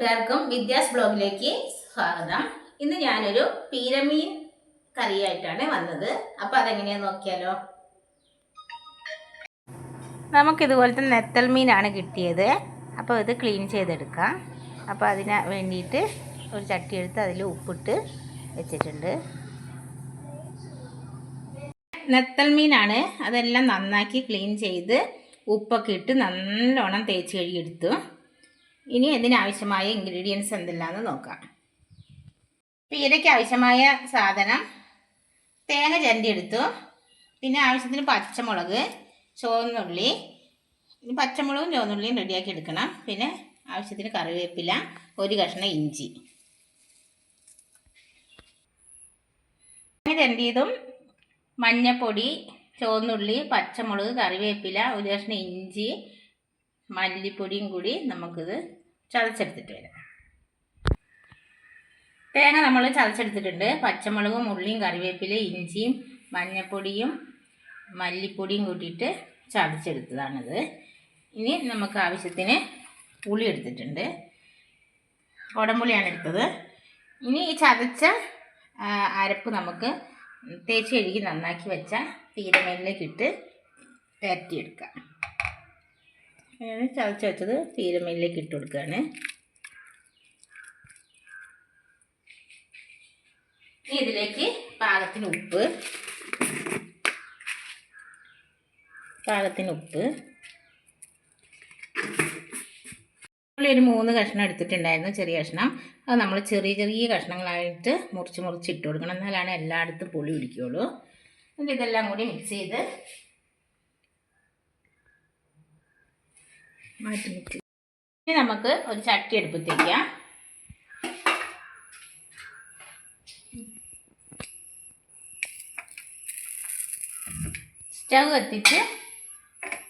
കൂട്ടുകാർക്കും വിദ്യാസ് ബ്ലോഗിലേക്ക് സ്വാഗതം. ഇന്ന് ഞാനൊരു പീരമീൻ കറിയായിട്ടാണ് വന്നത്. അപ്പോൾ അതെങ്ങനെയാന്ന് നോക്കിയാലോ. നമുക്കിതുപോലത്തെ നെത്തൽ മീനാണ് കിട്ടിയത്. അപ്പോൾ ഇത് ക്ലീൻ ചെയ്തെടുക്കാം. അപ്പോൾ അതിന് വേണ്ടിയിട്ട് ഒരു ചട്ടി എടുത്ത് അതിൽ ഉപ്പിട്ട് വെച്ചിട്ടുണ്ട്. നെത്തൽ മീനാണ്. അതെല്ലാം നന്നാക്കി ക്ലീൻ ചെയ്ത് ഉപ്പൊക്കെ ഇട്ട് നല്ലോണം തേച്ച് കഴുകിയെടുത്തു. ഇനി ഇതിനാവശ്യമായ ഇൻഗ്രീഡിയൻസ് എന്തെല്ലാമെന്ന് നോക്കാം. പീരയ്ക്ക് ആവശ്യമായ സാധനം തേങ്ങ ചിരണ്ടിയെടുത്തു, പിന്നെ ആവശ്യത്തിന് പച്ചമുളക്, ചുവന്നുള്ളി, പച്ചമുളകും ചുവന്നുള്ളിയും റെഡിയാക്കി എടുക്കണം. പിന്നെ ആവശ്യത്തിന് കറിവേപ്പില, ഒരു കഷ്ണം ഇഞ്ചി. തേങ്ങ ചിരണ്ടിയതും മഞ്ഞൾപ്പൊടി, ചുവന്നുള്ളി, പച്ചമുളക്, കറിവേപ്പില, ഒരു കഷ്ണം ഇഞ്ചി, മല്ലിപ്പൊടിയും കൂടി നമുക്കിത് ചതച്ചെടുത്തിട്ട് വരാം. തേങ്ങ നമ്മൾ ചതച്ചെടുത്തിട്ടുണ്ട്. പച്ചമുളകും ഉള്ളിയും കറിവേപ്പിലയും ഇഞ്ചിയും മഞ്ഞൾപ്പൊടിയും മല്ലിപ്പൊടിയും കൂട്ടിയിട്ട് ചതച്ചെടുത്തതാണിത്. ഇനി നമുക്ക് ആവശ്യത്തിന് പുളി എടുത്തിട്ടുണ്ട്. കുടംപുളിയാണ് എടുത്തത്. ഇനി ഈ ചതച്ച അരപ്പ് നമുക്ക് തേച്ച് കഴുകി നന്നാക്കി വെച്ച പീരമീനിലേക്കിട്ട് പരത്തിയെടുക്കാം. ചതച്ച് വെച്ചത് പീരമീനിലേക്ക് ഇട്ട് കൊടുക്കുകയാണ്. ഇതിലേക്ക് പാകത്തിന് ഉപ്പ് ഒരു 3 കഷ്ണം എടുത്തിട്ടുണ്ടായിരുന്നു, ചെറിയ കഷ്ണം. അത് നമ്മൾ ചെറിയ ചെറിയ കഷ്ണങ്ങളായിട്ട് മുറിച്ച് ഇട്ട് കൊടുക്കണം, എന്നാലാണ് എല്ലായിടത്തും പുളി പിടിക്കുകയുള്ളൂ. എന്നിട്ട് ഇതെല്ലാം കൂടി മിക്സ് ചെയ്ത് മാറ്റി. ഇനി നമുക്ക് ഒരു ചട്ടി അടുപ്പത്ത് വയ്ക്കാം. സ്റ്റവ് കത്തിച്ച്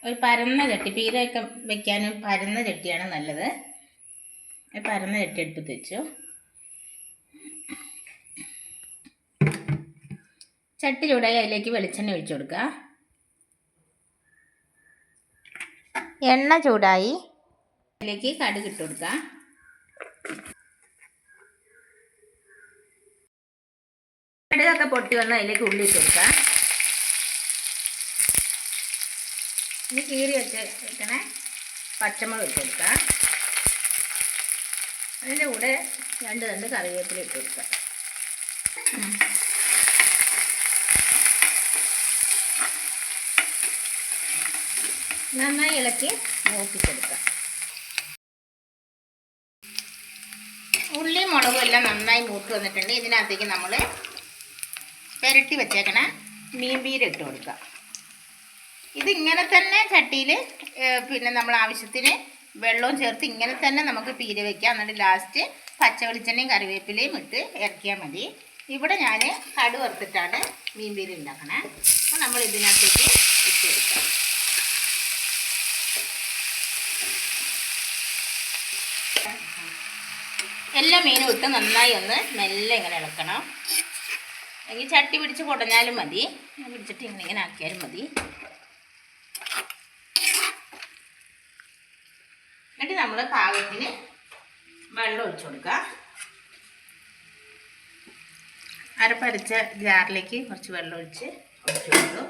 ഒരു പരന്ന ചട്ടി, പീരയൊക്കെ വെക്കാനും പരന്ന ചട്ടിയാണ് നല്ലത്. പരന്ന ചട്ടി അടുപ്പത്ത് വെച്ചു. ചട്ടി ചൂടായി അതിലേക്ക് വെളിച്ചെണ്ണ ഒഴിച്ചു കൊടുക്കുക. എണ്ണ ചൂടായി അതിലേക്ക് കടുക് ഇട്ട് കൊടുക്കുക. കടുകൊക്കെ പൊട്ടി വന്ന് അതിലേക്ക് ഉള്ളി ഇട്ട് കൊടുക്കുക. ഇനി കീറി വെക്കണേ പച്ചമുളക് ഇട്ട് കൊടുക്കുക. അതിൻ്റെ കൂടെ 2 തണ്ട് കറിവേപ്പില ഇട്ട് കൊടുക്കുക. നന്നായി ഇളക്കി മൂപ്പിച്ചെടുക്കുക. ഉള്ളി മുളകും എല്ലാം നന്നായി മൂത്ത് വന്നിട്ടുണ്ട്. ഇതിനകത്തേക്ക് നമ്മൾ പുരട്ടി വെച്ചേക്കണ മീൻപീര ഇട്ട് കൊടുക്കുക. ഇതിങ്ങനെ തന്നെ ചട്ടിയിൽ പിന്നെ നമ്മൾ ആവശ്യത്തിന് വെള്ളവും ചേർത്ത് ഇങ്ങനെ തന്നെ നമുക്ക് പീര വയ്ക്കാം. എന്നിട്ട് ലാസ്റ്റ് പച്ച വെളിച്ചെണ്ണയും കറിവേപ്പിലയും ഇട്ട് ഇറക്കിയാൽ മതി. ഇവിടെ ഞാൻ കടു വറുത്തിട്ടാണ് മീൻപീര ഉണ്ടാക്കണേ. അപ്പോൾ നമ്മൾ ഇതിനകത്തേക്ക് ഇട്ട് കൊടുക്കാം. എല്ലാ മീനും ഇട്ട് നന്നായി ഒന്ന് മെല്ലെ ഇങ്ങനെ ഇളക്കണം. അല്ലെങ്കിൽ ചട്ടി പിടിച്ച് കുടഞ്ഞാലും മതി, പിടിച്ചിട്ട് ഇങ്ങനെ ആക്കിയാലും മതി. എന്നിട്ട് നമ്മൾ പാകത്തിന് വെള്ളം ഒഴിച്ചു കൊടുക്കുക. അരപ്പരച്ച ജാറിലേക്ക് കുറച്ച് വെള്ളം ഒഴിച്ച് കൊടുത്തു.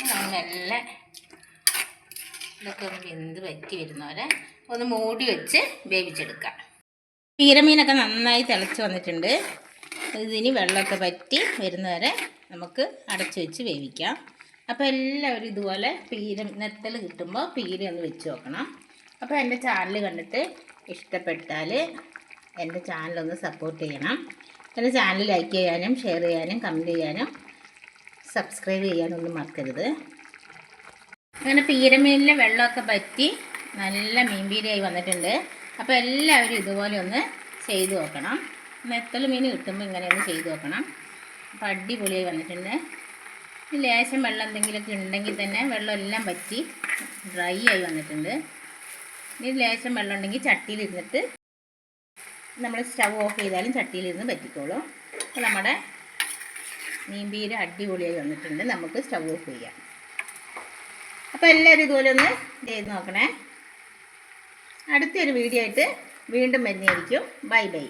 നമ്മൾ മെല്ലെ ഇതൊക്കെ ഒന്ന് വെന്ത് വറ്റി വരുന്നവരെ ഒന്ന് മൂടി വെച്ച് വേവിച്ചെടുക്കാം. പീരമീനൊക്കെ നന്നായി തിളച്ച് വന്നിട്ടുണ്ട്. ഇതിന് വെള്ളമൊക്കെ വറ്റി വരുന്നവരെ നമുക്ക് അടച്ച് വെച്ച് വേവിക്കാം. അപ്പോൾ എല്ലാവരും ഇതുപോലെ നെത്തൽ കിട്ടുമ്പോൾ പീര ഒന്ന് വെച്ച് നോക്കണം. അപ്പോൾ എൻ്റെ ചാനൽ കണ്ടിട്ട് ഇഷ്ടപ്പെട്ടാൽ എൻ്റെ ചാനലൊന്ന് സപ്പോർട്ട് ചെയ്യണം. എൻ്റെ ചാനൽ ലൈക്ക് ചെയ്യാനും ഷെയർ ചെയ്യാനും കമൻറ്റ് ചെയ്യാനും സബ്സ്ക്രൈബ് ചെയ്യാനൊന്നും മറക്കരുത്. അങ്ങനെ പീരമീനിലെ വെള്ളമൊക്കെ വറ്റി നല്ല മീൻപീരയായി വന്നിട്ടുണ്ട്. അപ്പോൾ എല്ലാവരും ഇതുപോലെ ഒന്ന് ചെയ്ത് നോക്കണം. നെത്തൽ മീൻ കിട്ടുമ്പോൾ ഇങ്ങനെ ഒന്ന് ചെയ്ത് നോക്കണം. അപ്പോൾ അടിപൊളിയായി വന്നിട്ടുണ്ട്. ലേശം വെള്ളം എന്തെങ്കിലുമൊക്കെ ഉണ്ടെങ്കിൽ തന്നെ വെള്ളം എല്ലാം വറ്റി ഡ്രൈ ആയി വന്നിട്ടുണ്ട്. ഇനി ലേശം വെള്ളം ഉണ്ടെങ്കിൽ ചട്ടിയിലിരുന്നിട്ട് നമ്മൾ സ്റ്റവ് ഓഫ് ചെയ്താലും ചട്ടിയിലിരുന്ന് പറ്റിക്കോളും. അപ്പോൾ നമ്മുടെ മീൻപീര അടിപൊളിയായി വന്നിട്ടുണ്ട്. നമുക്ക് സ്റ്റവ് ഓഫ് ചെയ്യാം. അപ്പോൾ എല്ലാവരും ഇതുപോലെ ഒന്ന് ചെയ്ത് നോക്കണേ. അടുത്തൊരു വീഡിയോ ആയിട്ട് വീണ്ടും വരുന്നതായിരിക്കും. Bye bye.